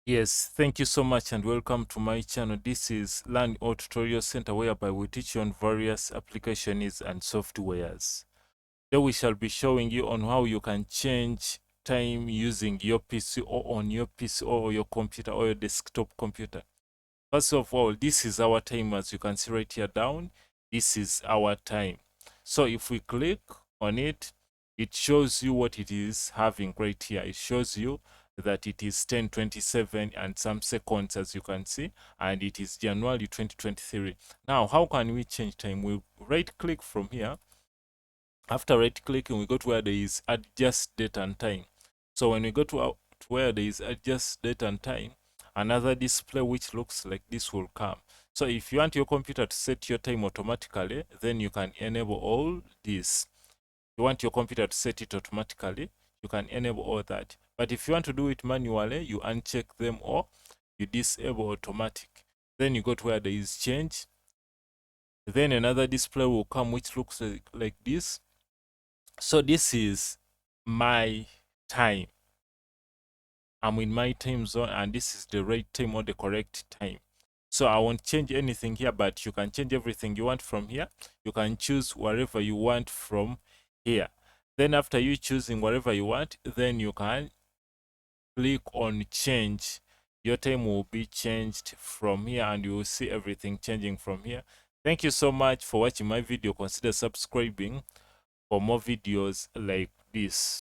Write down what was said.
Yes, thank you so much and welcome to my channel. This is Learn All Tutorial Center, whereby we teach you on various applications and softwares. Today we shall be showing you on how you can change time using your PC or on your PC or your computer or your desktop computer. First of all, this is our time. As you can see right here down, this is our time. So if we click on it, it shows you what it is having right here. It shows you that it is 10:27 and some seconds, as you can see, and it is January 2023. Now, how can we change time? We right click from here. After right clicking, we go to where there is adjust date and time. So when we go to where there is adjust date and time, another display which looks like this will come. So if you want your computer to set your time automatically, then you can enable all this. If you want your computer to set it automatically, you can enable all that. But if you want to do it manually, you uncheck them or you disable automatic. Then you go to where there is change. Then another display will come which looks like this. So this is my time. I'm in my time zone and this is the right time or the correct time. So I won't change anything here, but you can change everything you want from here. You can choose whatever you want from here. Then after you choosing whatever you want, then you can click on change. Your time will be changed from here and you will see everything changing from here. Thank you so much for watching my video. Consider subscribing for more videos like this.